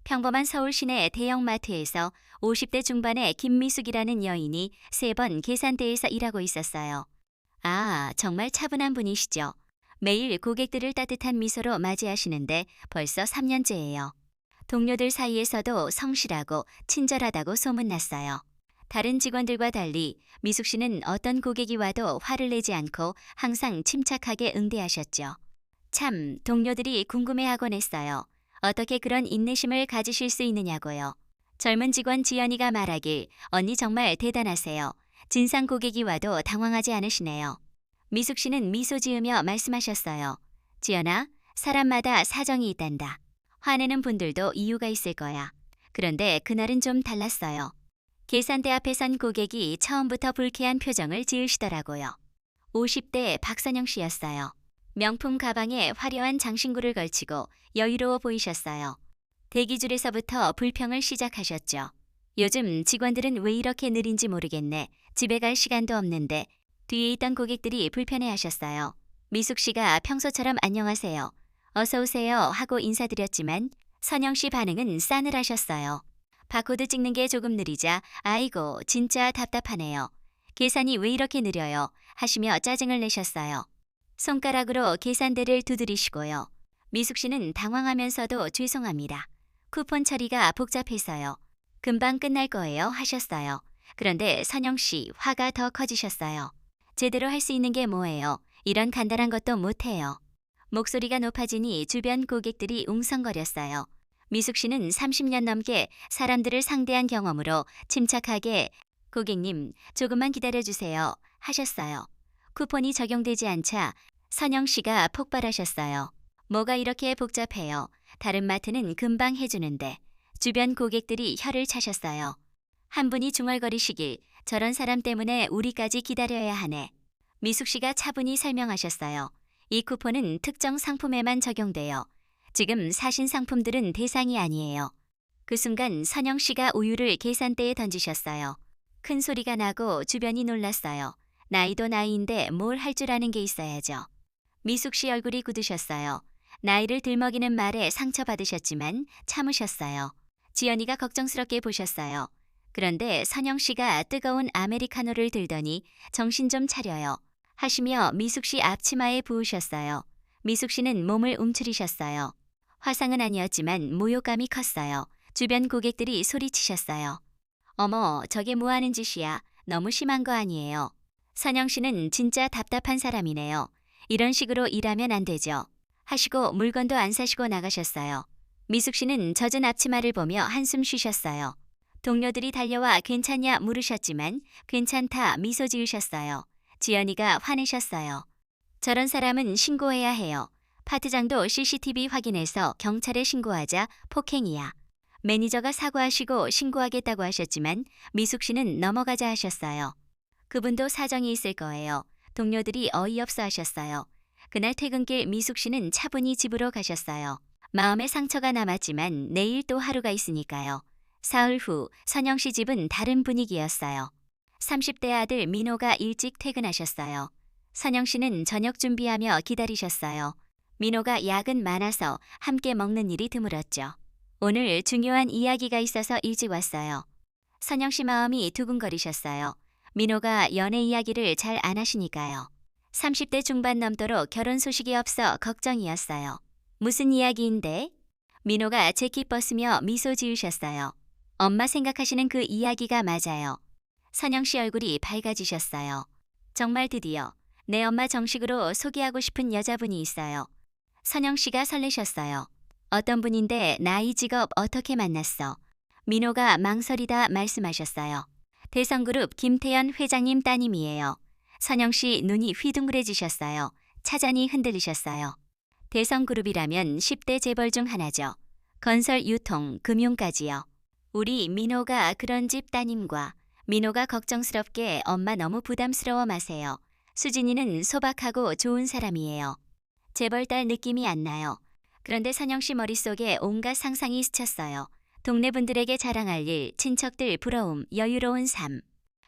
평범한 서울 시내 대형마트에서 50대 중반의 김미숙이라는 여인이 3번 계산대에서 일하고 있었어요. 아, 정말 차분한 분이시죠. 매일 고객들을 따뜻한 미소로 맞이하시는데 벌써 3년째예요. 동료들 사이에서도 성실하고 친절하다고 소문났어요. 다른 직원들과 달리 미숙 씨는 어떤 고객이 와도 화를 내지 않고 항상 침착하게 응대하셨죠. 참, 동료들이 궁금해하곤 했어요. 어떻게 그런 인내심을 가지실 수 있느냐고요. 젊은 직원 지연이가 말하길, 언니 정말 대단하세요. 진상 고객이 와도 당황하지 않으시네요. 미숙 씨는 미소 지으며 말씀하셨어요. 지연아, 사람마다 사정이 있단다. 화내는 분들도 이유가 있을 거야. 그런데 그날은 좀 달랐어요. 계산대 앞에 선 고객이 처음부터 불쾌한 표정을 지으시더라고요. 50대 박선영 씨였어요. 명품 가방에 화려한 장신구를 걸치고 여유로워 보이셨어요. 대기줄에서부터 불평을 시작하셨죠. 요즘 직원들은 왜 이렇게 느린지 모르겠네. 집에 갈 시간도 없는데. 뒤에 있던 고객들이 불편해하셨어요. 미숙 씨가 평소처럼 안녕하세요. 어서 오세요 하고 인사드렸지만 선영 씨 반응은 싸늘하셨어요. 바코드 찍는 게 조금 느리자 아이고 진짜 답답하네요. 계산이 왜 이렇게 느려요 하시며 짜증을 내셨어요. 손가락으로 계산대를 두드리시고요. 미숙 씨는 당황하면서도 죄송합니다. 쿠폰 처리가 복잡해서요. 금방 끝날 거예요 하셨어요. 그런데 선영 씨 화가 더 커지셨어요. 제대로 할 수 있는 게 뭐예요? 이런 간단한 것도 못해요. 목소리가 높아지니 주변 고객들이 웅성거렸어요. 미숙 씨는 30년 넘게 사람들을 상대한 경험으로 침착하게 고객님 조금만 기다려주세요 하셨어요. 쿠폰이 적용되지 않자 선영 씨가 폭발하셨어요. 뭐가 이렇게 복잡해요. 다른 마트는 금방 해주는데. 주변 고객들이 혀를 차셨어요. 한 분이 중얼거리시길 저런 사람 때문에 우리까지 기다려야 하네. 미숙 씨가 차분히 설명하셨어요. 이 쿠폰은 특정 상품에만 적용돼요. 지금 사신 상품들은 대상이 아니에요. 그 순간 선영 씨가 우유를 계산대에 던지셨어요. 큰 소리가 나고 주변이 놀랐어요. 나이도 나이인데 뭘 할 줄 아는 게 있어야죠. 미숙 씨 얼굴이 굳으셨어요. 나이를 들먹이는 말에 상처받으셨지만 참으셨어요. 지연이가 걱정스럽게 보셨어요. 그런데 선영 씨가 뜨거운 아메리카노를 들더니 정신 좀 차려요. 하시며 미숙 씨 앞치마에 부으셨어요. 미숙 씨는 몸을 움츠리셨어요. 화상은 아니었지만 모욕감이 컸어요. 주변 고객들이 소리치셨어요. 어머, 저게 뭐 하는 짓이야. 너무 심한 거 아니에요. 선영 씨는 진짜 답답한 사람이네요. 이런 식으로 일하면 안 되죠. 하시고 물건도 안 사시고 나가셨어요. 미숙 씨는 젖은 앞치마를 보며 한숨 쉬셨어요. 동료들이 달려와 괜찮냐 물으셨지만 괜찮다 미소 지으셨어요. 지연이가 화내셨어요. 저런 사람은 신고해야 해요. 파트장도 CCTV 확인해서 경찰에 신고하자 폭행이야. 매니저가 사과하시고 신고하겠다고 하셨지만 미숙 씨는 넘어가자 하셨어요. 그분도 사정이 있을 거예요. 동료들이 어이없어 하셨어요. 그날 퇴근길 미숙 씨는 차분히 집으로 가셨어요. 마음에 상처가 남았지만 내일 또 하루가 있으니까요. 사흘 후 선영 씨 집은 다른 분위기였어요. 30대 아들 민호가 일찍 퇴근하셨어요. 선영 씨는 저녁 준비하며 기다리셨어요. 민호가 약은 많아서 함께 먹는 일이 드물었죠. 오늘 중요한 이야기가 있어서 일찍 왔어요. 선영 씨 마음이 두근거리셨어요. 민호가 연애 이야기를 잘 안 하시니까요. 30대 중반 넘도록 결혼 소식이 없어 걱정이었어요. 무슨 이야기인데? 민호가 재킷 벗으며 미소 지으셨어요. 엄마 생각하시는 그 이야기가 맞아요. 선영 씨 얼굴이 밝아지셨어요. 정말 드디어 내 엄마 정식으로 소개하고 싶은 여자분이 있어요. 선영 씨가 설레셨어요. 어떤 분인데 나이 직업 어떻게 만났어? 민호가 망설이다 말씀하셨어요. 대성그룹 김태연 회장님 따님이에요. 선영 씨 눈이 휘둥그레지셨어요. 차잔이 흔들리셨어요. 대성그룹이라면 10대 재벌 중 하나죠. 건설, 유통, 금융까지요. 우리 민호가 그런 집 따님과 민호가 걱정스럽게 엄마 너무 부담스러워 마세요. 수진이는 소박하고 좋은 사람이에요. 재벌딸 느낌이 안 나요. 그런데 선영 씨 머릿속에 온갖 상상이 스쳤어요. 동네 분들에게 자랑할 일, 친척들 부러움, 여유로운 삶.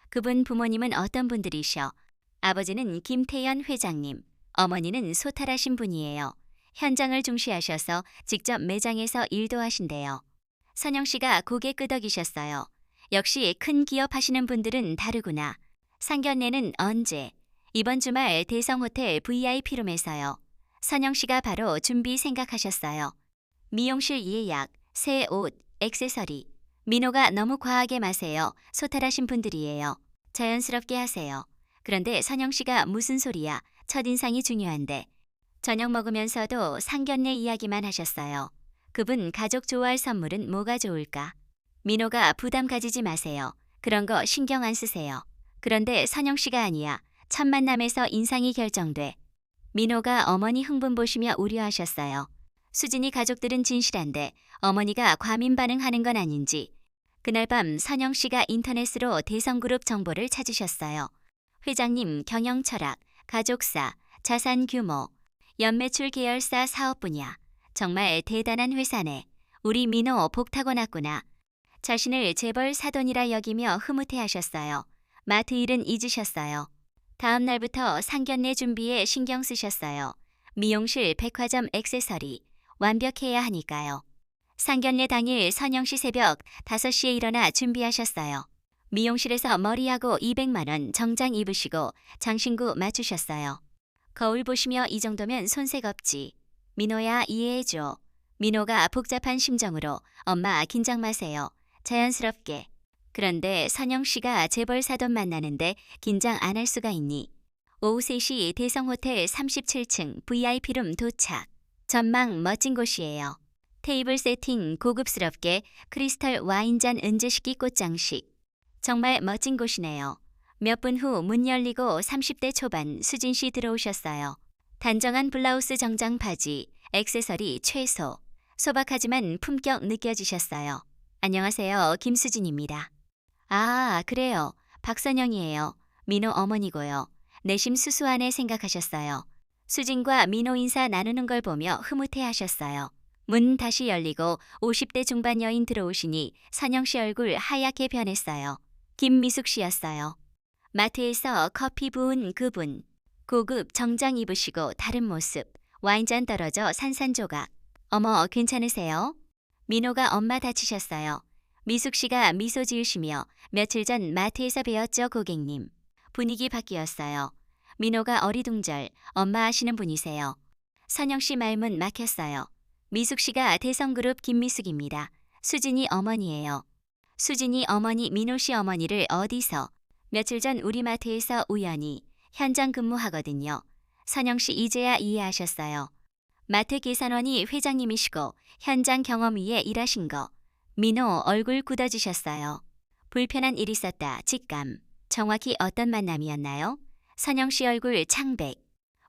그분 부모님은 어떤 분들이셔? 아버지는 김태연 회장님, 어머니는 소탈하신 분이에요. 현장을 중시하셔서 직접 매장에서 일도 하신대요. 선영 씨가 고개 끄덕이셨어요. 역시 큰 기업 하시는 분들은 다르구나. 상견례는 언제? 이번 주말 대성호텔 VIP룸에서요. 선영 씨가 바로 준비 생각하셨어요. 미용실 예약, 새 옷, 액세서리. 민호가 너무 과하게 마세요. 소탈하신 분들이에요. 자연스럽게 하세요. 그런데 선영 씨가 무슨 소리야? 첫인상이 중요한데. 저녁 먹으면서도 상견례 이야기만 하셨어요. 그분 가족 좋아할 선물은 뭐가 좋을까? 민호가 부담 가지지 마세요. 그런 거 신경 안 쓰세요. 그런데 선영 씨가 아니야. 첫 만남에서 인상이 결정돼. 민호가 어머니 흥분 보시며 우려하셨어요. 수진이 가족들은 진실한데 어머니가 과민 반응하는 건 아닌지. 그날 밤 선영 씨가 인터넷으로 대성그룹 정보를 찾으셨어요. 회장님 경영 철학, 가족사, 자산 규모, 연매출 계열사 사업 분야. 정말 대단한 회사네. 우리 민호 복 타고났구나. 자신을 재벌 사돈이라 여기며 흐뭇해하셨어요. 마트 일은 잊으셨어요. 다음 날부터 상견례 준비에 신경 쓰셨어요. 미용실, 백화점, 액세서리 완벽해야 하니까요. 상견례 당일 선영 씨 새벽 5시에 일어나 준비하셨어요. 미용실에서 머리하고 200만 원 정장 입으시고 장신구 맞추셨어요. 거울 보시며 이 정도면 손색 없지. 민호야 이해해줘. 민호가 복잡한 심정으로 엄마 긴장 마세요. 자연스럽게. 그런데 선영 씨가 재벌 사돈 만나는데 긴장 안 할 수가 있니? 오후 3시 대성호텔 37층 VIP룸 도착. 전망 멋진 곳이에요. 테이블 세팅 고급스럽게 크리스탈 와인잔 은재식기 꽃장식. 정말 멋진 곳이네요. 몇 분 후 문 열리고 30대 초반 수진 씨 들어오셨어요. 단정한 블라우스 정장 바지, 액세서리 최소. 소박하지만 품격 느껴지셨어요. 안녕하세요. 김수진입니다. 아, 그래요. 박선영이에요. 민호 어머니고요. 내심 수수하네 생각하셨어요. 수진과 민호 인사 나누는 걸 보며 흐뭇해하셨어요. 문 다시 열리고 50대 중반 여인 들어오시니 선영 씨 얼굴 하얗게 변했어요. 김미숙 씨였어요. 마트에서 커피 부은 그분. 고급 정장 입으시고 다른 모습. 와인잔 떨어져 산산조각. 어머, 괜찮으세요? 민호가 엄마 다치셨어요. 미숙 씨가 미소 지으시며 며칠 전 마트에서 뵈었죠, 고객님. 분위기 바뀌었어요. 민호가 어리둥절 엄마 하시는 분이세요. 선영 씨 말문 막혔어요. 미숙 씨가 대성그룹 김미숙입니다. 수진이 어머니예요. 수진이 어머니 민호 씨 어머니를 어디서? 며칠 전 우리 마트에서 우연히 현장 근무하거든요. 선영 씨 이제야 이해하셨어요. 마트 계산원이 회장님이시고 현장 경험 위에 일하신 거. 민호 얼굴 굳어지셨어요. 불편한 일 있었다. 직감. 정확히 어떤 만남이었나요? 선영 씨 얼굴 창백.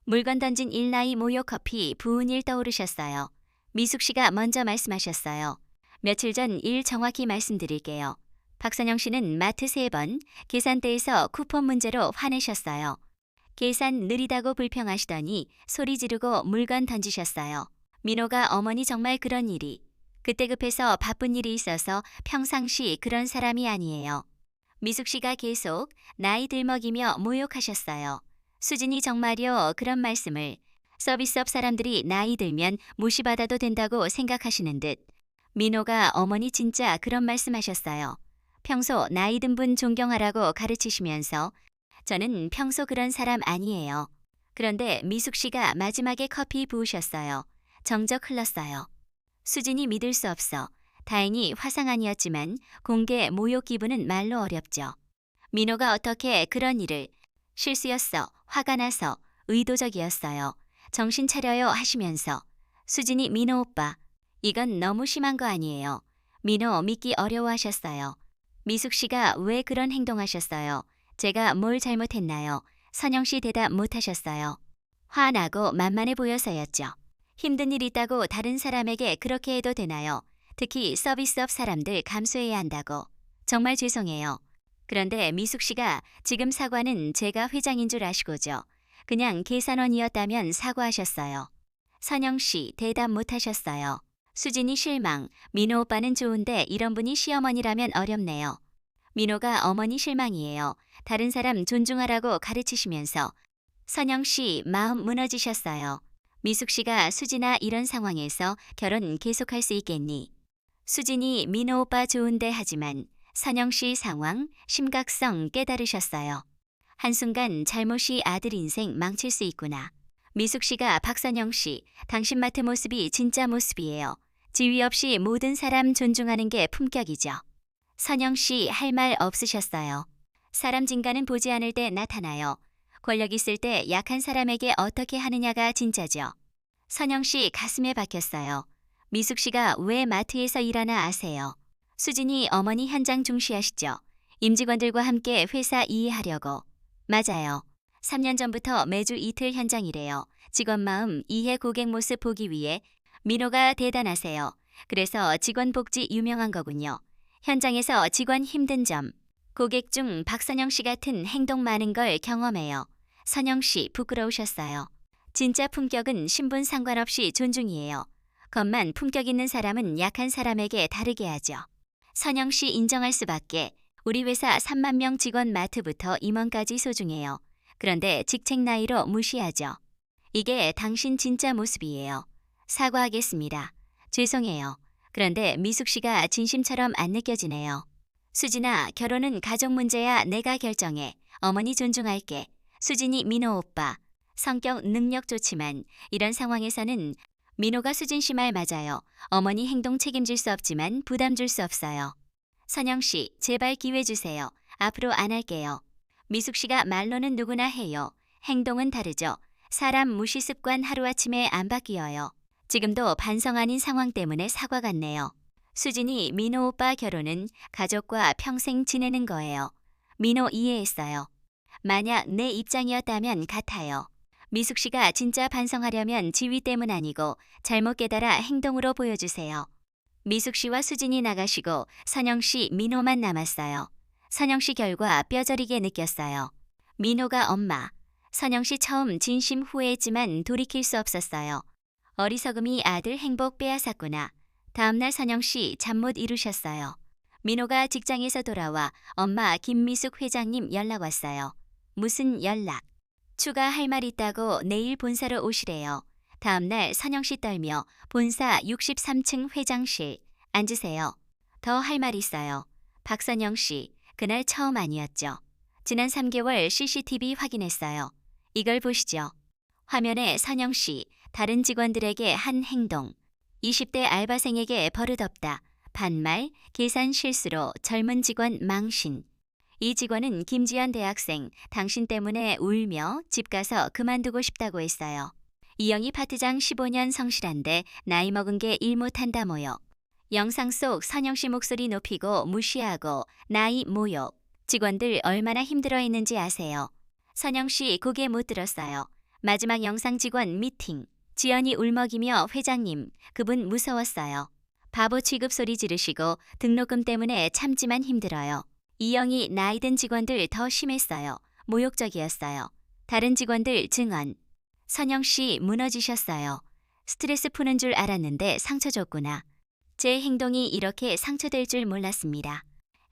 물건 던진 일나이 모욕 커피 부은 일 떠오르셨어요. 미숙 씨가 먼저 말씀하셨어요. 며칠 전 일 정확히 말씀드릴게요. 박선영 씨는 마트 3번 계산대에서 쿠폰 문제로 화내셨어요. 계산 느리다고 불평하시더니 소리 지르고 물건 던지셨어요. 민호가 어머니 정말 그런 일이. 그때 급해서 바쁜 일이 있어서 평상시 그런 사람이 아니에요. 미숙 씨가 계속 나이 들먹이며 모욕하셨어요. 수진이 정말요 그런 말씀을. 서비스업 사람들이 나이 들면 무시받아도 된다고 생각하시는 듯. 민호가 어머니 진짜 그런 말씀하셨어요. 평소 나이 든 분 존경하라고 가르치시면서 저는 평소 그런 사람 아니에요. 그런데 미숙 씨가 마지막에 커피 부으셨어요. 정적 흘렀어요. 수진이 믿을 수 없어. 다행히 화상 아니었지만 공개 모욕 기분은 말로 어렵죠. 민호가 어떻게 그런 일을. 실수였어. 화가 나서. 의도적이었어요. 정신 차려요 하시면서. 수진이 민호 오빠. 이건 너무 심한 거 아니에요. 민호 믿기 어려워하셨어요. 미숙 씨가 왜 그런 행동하셨어요? 제가 뭘 잘못했나요? 선영 씨 대답 못하셨어요. 화나고 만만해 보여서였죠. 힘든 일 있다고 다른 사람에게 그렇게 해도 되나요? 특히 서비스업 사람들 감수해야 한다고. 정말 죄송해요. 그런데 미숙 씨가 지금 사과는 제가 회장인 줄 아시고죠. 그냥 계산원이었다면 사과하셨어요. 선영 씨 대답 못하셨어요. 수진이 실망. 민호 오빠는 좋은데 이런 분이 시어머니라면 어렵네요. 민호가 어머니 실망이에요. 다른 사람 존중하라고 가르치시면서. 선영 씨 마음 무너지셨어요. 미숙 씨가 수진아 이런 상황에서 결혼 계속할 수 있겠니? 수진이 민호 오빠 좋은데 하지만 선영 씨 상황, 심각성 깨달으셨어요. 한순간 잘못이 아들 인생 망칠 수 있구나. 미숙 씨가 박선영 씨, 당신 맡은 모습이 진짜 모습이에요. 지위 없이 모든 사람 존중하는 게 품격이죠. 선영 씨 할 말 없으셨어요. 사람 진가는 보지 않을 때 나타나요. 권력 있을 때 약한 사람에게 어떻게 하느냐가 진짜죠. 선영 씨 가슴에 박혔어요. 미숙 씨가 왜 마트에서 일하나 아세요? 수진이 어머니 현장 중시하시죠. 임직원들과 함께 회사 이해하려고. 맞아요. 3년 전부터 매주 이틀 현장 일해요. 직원 마음, 이해 고객 모습 보기 위해. 민호가 대단하세요. 그래서 직원 복지 유명한 거군요. 현장에서 직원 힘든 점. 고객 중 박선영 씨 같은 행동 많은 걸 경험해요. 선영 씨 부끄러우셨어요. 진짜 품격은 신분 상관없이 존중이에요. 겉만 품격 있는 사람은 약한 사람에게 다르게 하죠. 선영 씨 인정할 수밖에. 우리 회사 3만 명 직원 마트부터 임원까지 소중해요. 그런데 직책 나이로 무시하죠. 이게 당신 진짜 모습이에요. 사과하겠습니다. 죄송해요. 그런데 미숙 씨가 진심처럼 안 느껴지네요. 수진아, 결혼은 가족 문제야. 내가 결정해. 어머니 존중할게. 수진이 민호 오빠. 성격 능력 좋지만 이런 상황에서는 민호가 수진 씨 말 맞아요. 어머니 행동 책임질 수 없지만 부담 줄 수 없어요. 선영 씨, 제발 기회 주세요. 앞으로 안 할게요. 미숙 씨가 말로는 누구나 해요. 행동은 다르죠. 사람 무시 습관 하루아침에 안 바뀌어요. 지금도 반성 아닌 상황 때문에 사과 같네요. 수진이 민호 오빠 결혼은 가족과 평생 지내는 거예요. 민호 이해했어요. 만약 내 입장이었다면 같아요. 미숙 씨가 진짜 반성하려면 지위 때문 아니고 잘못 깨달아 행동으로 보여주세요. 미숙 씨와 수진이 나가시고 선영 씨, 민호만 남았어요. 선영 씨 결과 뼈저리게 느꼈어요. 민호가 엄마. 선영 씨 처음 진심 후회했지만 돌이킬 수 없었어요. 어리석음이 아들 행복 빼앗았구나. 다음날 선영 씨 잠 못 이루셨어요. 민호가 직장에서 돌아와 엄마 김미숙 회장님 연락 왔어요. 무슨 연락? 추가 할 말 있다고 내일 본사로 오시래요. 다음날 선영 씨 떨며 본사 63층 회장실. 앉으세요. 더 할 말 있어요. 박선영 씨, 그날 처음 아니었죠. 지난 3개월 CCTV 확인했어요. 이걸 보시죠. 화면에 선영 씨, 다른 직원들에게 한 행동. 20대 알바생에게 버릇없다. 반말, 계산 실수로 젊은 직원 망신. 이 직원은 김지연 대학생, 당신 때문에 울며 집 가서 그만두고 싶다고 했어요. 이영희 파트장 15년 성실한데 나이 먹은 게 일 못한다 모욕. 영상 속 선영 씨 목소리 높이고 무시하고 나이 모욕. 직원들 얼마나 힘들어했는지 아세요? 선영 씨 고개 못 들었어요. 마지막 영상 직원 미팅. 지연이 울먹이며 회장님, 그분 무서웠어요. 바보 취급 소리 지르시고 등록금 때문에 참지만 힘들어요. 이영희 나이든 직원들 더 심했어요. 모욕적이었어요. 다른 직원들 증언. 선영 씨 무너지셨어요. 스트레스 푸는 줄 알았는데 상처 줬구나. 제 행동이 이렇게 상처될 줄 몰랐습니다.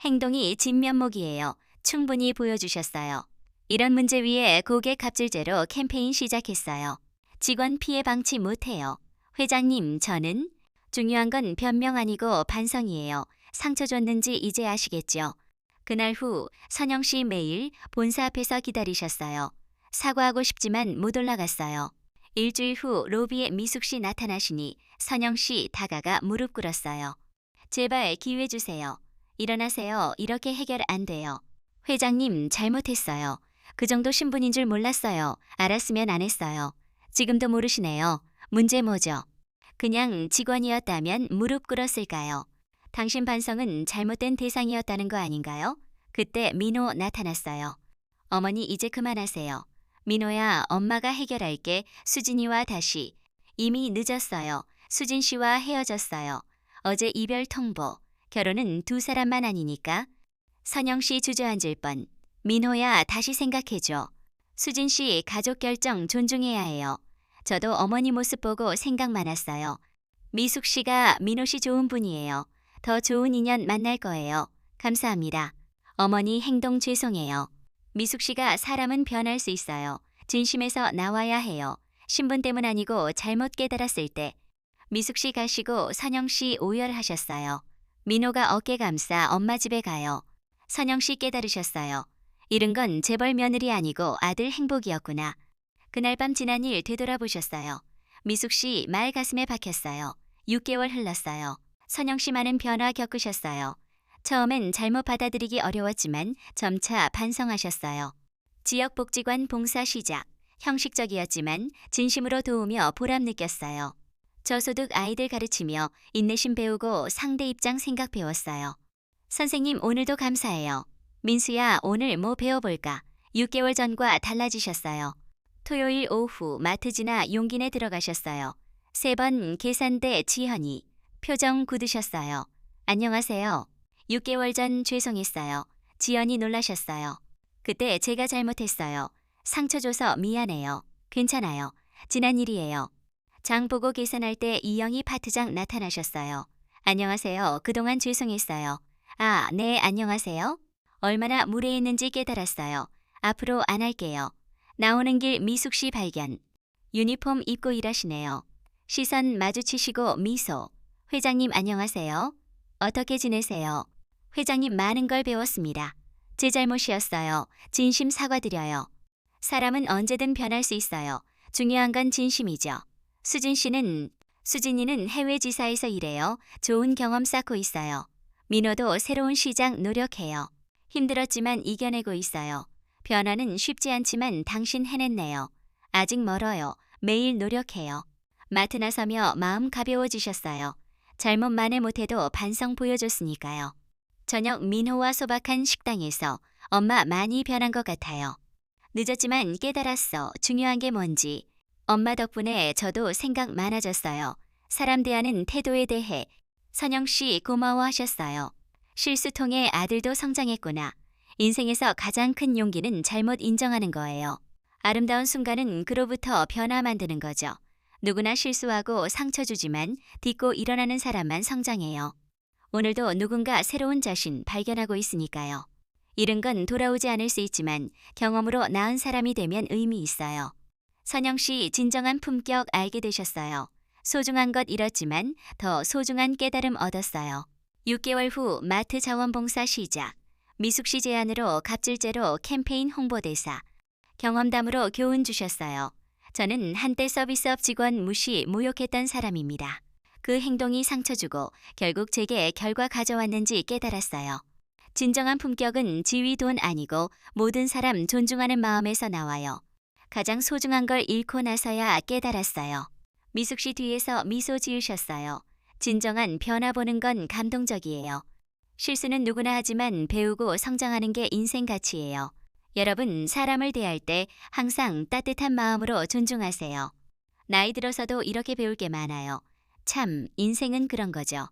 행동이 진면목이에요. 충분히 보여주셨어요. 이런 문제 위에 고객 갑질제로 캠페인 시작했어요. 직원 피해 방치 못해요. 회장님, 저는 중요한 건 변명 아니고 반성이에요. 상처 줬는지 이제 아시겠죠? 그날 후 선영 씨 매일 본사 앞에서 기다리셨어요. 사과하고 싶지만 못 올라갔어요. 일주일 후 로비에 미숙 씨 나타나시니 선영 씨 다가가 무릎 꿇었어요. 제발 기회 주세요. 일어나세요. 이렇게 해결 안 돼요. 회장님, 잘못했어요. 그 정도 신분인 줄 몰랐어요. 알았으면 안 했어요. 지금도 모르시네요. 문제 뭐죠? 그냥 직원이었다면 무릎 꿇었을까요? 당신 반성은 잘못된 대상이었다는 거 아닌가요? 그때 민호 나타났어요. 어머니 이제 그만하세요. 민호야, 엄마가 해결할게. 수진이와 다시. 이미 늦었어요. 수진 씨와 헤어졌어요. 어제 이별 통보. 결혼은 두 사람만 아니니까. 선영 씨 주저앉을 뻔. 민호야, 다시 생각해줘. 수진 씨 가족 결정 존중해야 해요. 저도 어머니 모습 보고 생각 많았어요. 미숙 씨가 민호 씨 좋은 분이에요. 더 좋은 인연 만날 거예요. 감사합니다. 어머니 행동 죄송해요. 미숙 씨가 사람은 변할 수 있어요. 진심에서 나와야 해요. 신분 때문 아니고 잘못 깨달았을 때. 미숙 씨 가시고 선영 씨 오열하셨어요. 민호가 어깨 감싸 엄마 집에 가요. 선영 씨 깨달으셨어요. 잃은 건 재벌 며느리 아니고 아들 행복이었구나. 그날 밤 지난 일 되돌아보셨어요. 미숙 씨 말 가슴에 박혔어요. 6개월 흘렀어요. 선영 씨 많은 변화 겪으셨어요. 처음엔 잘못 받아들이기 어려웠지만 점차 반성하셨어요. 지역복지관 봉사 시작. 형식적이었지만 진심으로 도우며 보람 느꼈어요. 저소득 아이들 가르치며 인내심 배우고 상대 입장 생각 배웠어요. 선생님 오늘도 감사해요. 민수야 오늘 뭐 배워볼까? 6개월 전과 달라지셨어요. 토요일 오후 마트 지나 용기내 들어가셨어요. 3번 계산대 지현이. 표정 굳으셨어요. 안녕하세요. 6개월 전 죄송했어요. 지연이 놀라셨어요. 그때 제가 잘못했어요. 상처 줘서 미안해요. 괜찮아요. 지난 일이에요. 장 보고 계산할 때 이영희 파트장 나타나셨어요. 안녕하세요. 그동안 죄송했어요. 아, 네, 안녕하세요. 얼마나 무례했는지 깨달았어요. 앞으로 안 할게요. 나오는 길 미숙 씨 발견. 유니폼 입고 일하시네요. 시선 마주치시고 미소. 회장님 안녕하세요. 어떻게 지내세요? 회장님 많은 걸 배웠습니다. 제 잘못이었어요. 진심 사과드려요. 사람은 언제든 변할 수 있어요. 중요한 건 진심이죠. 수진이는 해외 지사에서 일해요. 좋은 경험 쌓고 있어요. 민호도 새로운 시작 노력해요. 힘들었지만 이겨내고 있어요. 변화는 쉽지 않지만 당신 해냈네요. 아직 멀어요. 매일 노력해요. 마트 나서며 마음 가벼워지셨어요. 잘못 만회 못해도 반성 보여줬으니까요. 저녁 민호와 소박한 식당에서 엄마 많이 변한 것 같아요. 늦었지만 깨달았어. 중요한 게 뭔지. 엄마 덕분에 저도 생각 많아졌어요. 사람 대하는 태도에 대해 선영 씨 고마워하셨어요. 실수 통해 아들도 성장했구나. 인생에서 가장 큰 용기는 잘못 인정하는 거예요. 아름다운 순간은 그로부터 변화 만드는 거죠. 누구나 실수하고 상처 주지만 딛고 일어나는 사람만 성장해요. 오늘도 누군가 새로운 자신 발견하고 있으니까요. 잃은 건 돌아오지 않을 수 있지만 경험으로 나은 사람이 되면 의미 있어요. 선영 씨 진정한 품격 알게 되셨어요. 소중한 것 잃었지만 더 소중한 깨달음 얻었어요. 6개월 후 마트 자원봉사 시작. 미숙 씨 제안으로 갑질제로 캠페인 홍보대사. 경험담으로 교훈 주셨어요. 저는 한때 서비스업 직원 무시 모욕했던 사람입니다. 그 행동이 상처 주고 결국 제게 결과 가져왔는지 깨달았어요. 진정한 품격은 지위 돈 아니고 모든 사람 존중하는 마음에서 나와요. 가장 소중한 걸 잃고 나서야 깨달았어요. 미숙 씨 뒤에서 미소 지으셨어요. 진정한 변화 보는 건 감동적이에요. 실수는 누구나 하지만 배우고 성장하는 게 인생 가치예요. 여러분, 사람을 대할 때 항상 따뜻한 마음으로 존중하세요. 나이 들어서도 이렇게 배울 게 많아요. 참, 인생은 그런 거죠.